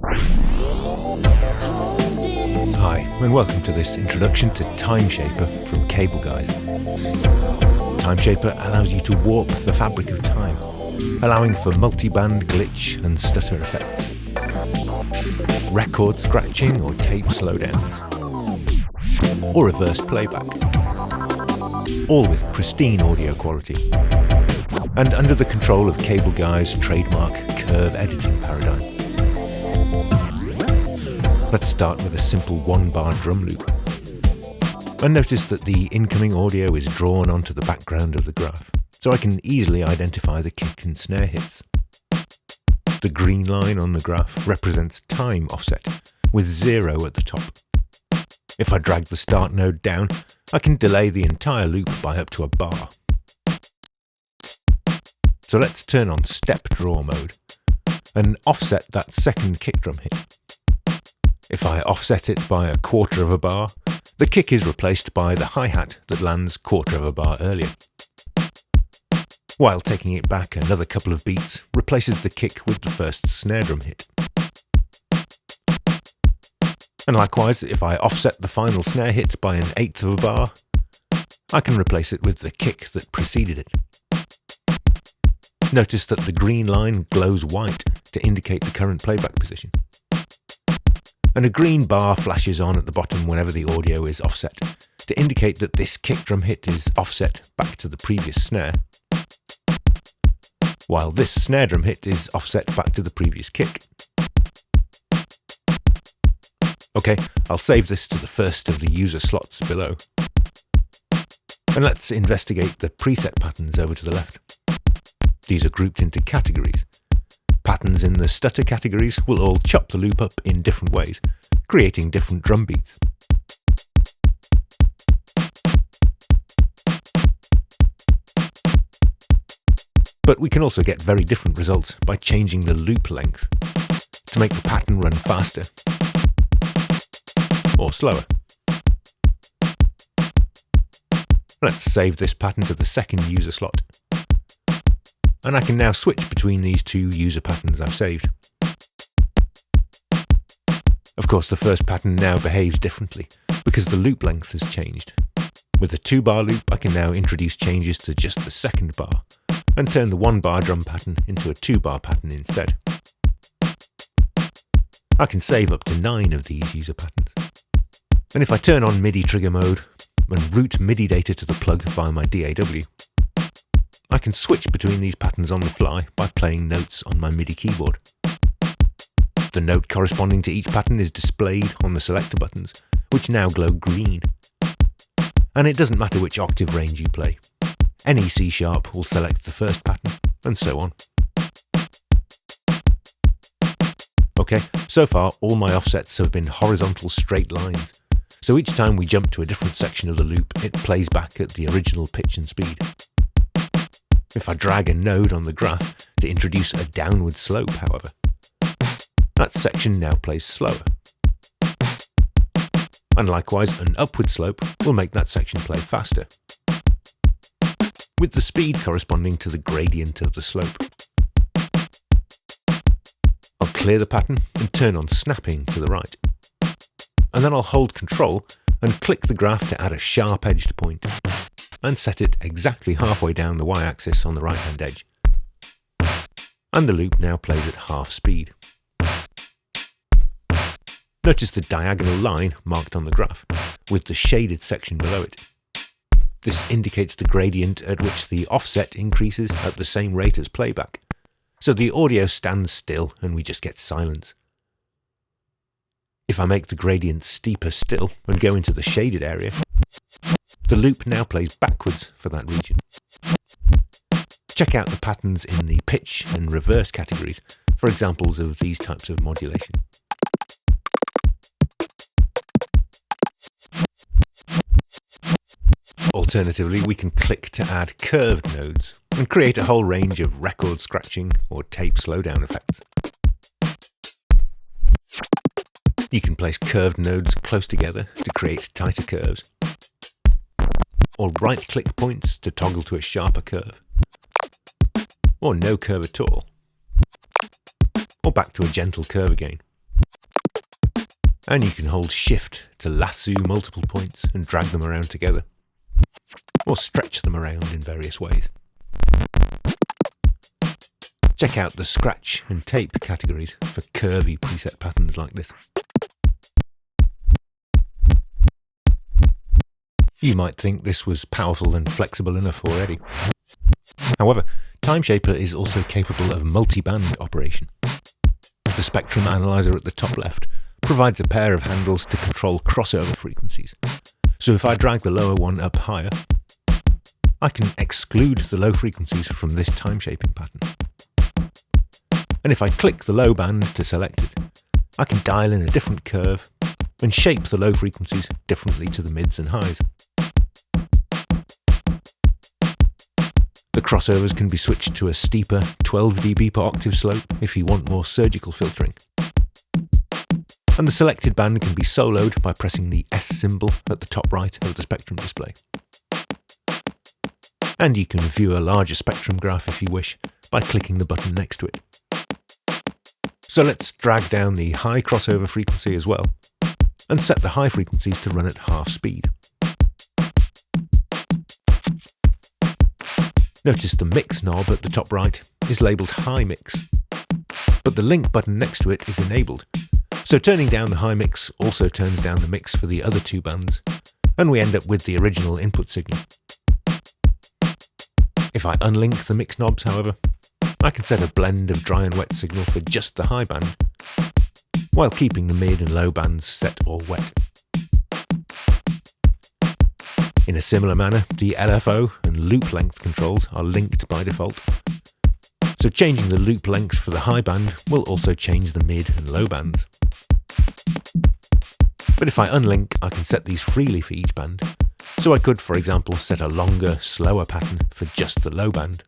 Hi, and welcome to this introduction to TimeShaper from Cable Guys. TimeShaper allows you to warp the fabric of time, allowing for multiband glitch and stutter effects, record scratching or tape slowdowns, or reverse playback, all with pristine audio quality, and under the control of Cable Guy's trademark curve editing paradigm. Let's start with a simple one-bar drum loop. And notice that the incoming audio is drawn onto the background of the graph, so I can easily identify the kick and snare hits. The green line on the graph represents time offset, with 0 at the top. If I drag the start node down, I can delay the entire loop by up to a bar. So let's turn on step draw mode, and offset that second kick drum hit. If I offset it by 1/4 of a bar, the kick is replaced by the hi-hat that lands 1/4 of a bar earlier. While taking it back another couple of beats replaces the kick with the first snare drum hit. And likewise, if I offset the final snare hit by 1/8 of a bar, I can replace it with the kick that preceded it. Notice that the green line glows white to indicate the current playback position. And a green bar flashes on at the bottom whenever the audio is offset, to indicate that this kick drum hit is offset back to the previous snare, while this snare drum hit is offset back to the previous kick. Okay, I'll save this to the first of the user slots below. And let's investigate the preset patterns over to the left. These are grouped into categories. Patterns in the stutter categories will all chop the loop up in different ways, creating different drum beats. But we can also get very different results by changing the loop length to make the pattern run faster or slower. Let's save this pattern to the second user slot. And I can now switch between these two user patterns I've saved. Of course, the first pattern now behaves differently because the loop length has changed. With a 2-bar loop, I can now introduce changes to just the second bar and turn the 1-bar drum pattern into a 2-bar pattern instead. I can save up to 9 of these user patterns. And if I turn on Midi trigger mode and route Midi data to the plug via my DAW, I can switch between these patterns on the fly by playing notes on my Midi keyboard. The note corresponding to each pattern is displayed on the selector buttons, which now glow green. And it doesn't matter which octave range you play. Any C# will select the first pattern, and so on. Okay, so far all my offsets have been horizontal straight lines, so each time we jump to a different section of the loop, it plays back at the original pitch and speed. If I drag a node on the graph to introduce a downward slope, however, that section now plays slower. And likewise, an upward slope will make that section play faster, with the speed corresponding to the gradient of the slope. I'll clear the pattern and turn on snapping to the right. And then I'll hold Control and click the graph to add a sharp-edged point, and set it exactly halfway down the y-axis on the right-hand edge. And the loop now plays at half speed. Notice the diagonal line marked on the graph, with the shaded section below it. This indicates the gradient at which the offset increases at the same rate as playback, so the audio stands still and we just get silence. If I make the gradient steeper still and go into the shaded area, the loop now plays backwards for that region. Check out the patterns in the pitch and reverse categories for examples of these types of modulation. Alternatively, we can click to add curved nodes and create a whole range of record scratching or tape slowdown effects. You can place curved nodes close together to create tighter curves, or right-click points to toggle to a sharper curve, or no curve at all, or back to a gentle curve again. And you can hold Shift to lasso multiple points and drag them around together, or stretch them around in various ways. Check out the scratch and tape categories for curvy preset patterns like this. You might think this was powerful and flexible enough already. However, TimeShaper is also capable of multiband operation. The spectrum analyzer at the top left provides a pair of handles to control crossover frequencies. So if I drag the lower one up higher, I can exclude the low frequencies from this time shaping pattern. And if I click the low band to select it, I can dial in a different curve and shape the low frequencies differently to the mids and highs. The crossovers can be switched to a steeper 12 dB per octave slope if you want more surgical filtering. And the selected band can be soloed by pressing the S symbol at the top right of the spectrum display. And you can view a larger spectrum graph if you wish by clicking the button next to it. So let's drag down the high crossover frequency as well, and set the high frequencies to run at half speed. Notice the mix knob at the top right is labelled high mix, but the link button next to it is enabled. So turning down the high mix also turns down the mix for the other two bands, and we end up with the original input signal. If I unlink the mix knobs, however, I can set a blend of dry and wet signal for just the high band, while keeping the mid and low bands set all wet. In a similar manner, the Lfo and Loop Length controls are linked by default. So changing the loop length for the high band will also change the mid and low bands. But if I unlink, I can set these freely for each band. So I could, for example, set a longer, slower pattern for just the low band.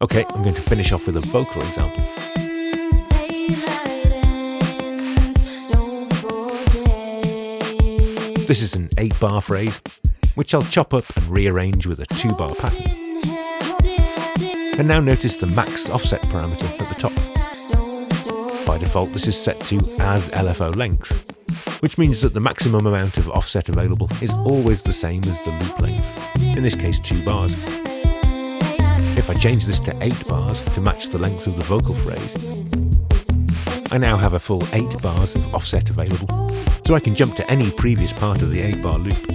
Okay, I'm going to finish off with a vocal example. This is an 8-bar phrase, which I'll chop up and rearrange with a 2-bar pattern. And now notice the max offset parameter at the top. By default, this is set to as Lfo length, which means that the maximum amount of offset available is always the same as the loop length, in this case 2 bars. If I change this to 8 bars to match the length of the vocal phrase, I now have a full 8 bars of offset available, so I can jump to any previous part of the 8-bar loop,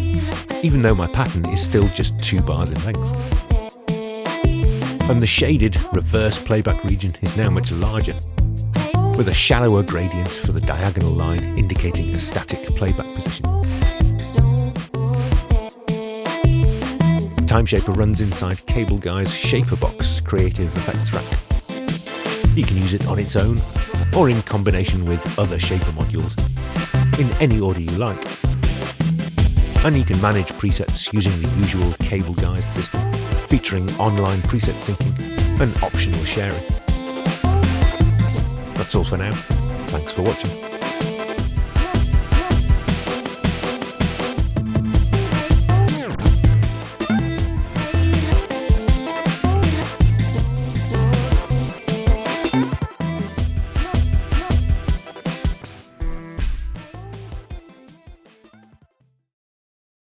even though my pattern is still just 2 bars in length. And the shaded reverse playback region is now much larger, with a shallower gradient for the diagonal line indicating a static playback position. TimeShaper runs inside Cable Guy's Shaper Box creative effects rack. You can use it on its own, or in combination with other Shaper modules, in any order you like. And you can manage presets using the usual Cable Guys system, featuring online preset syncing and optional sharing. That's all for now. Thanks for watching.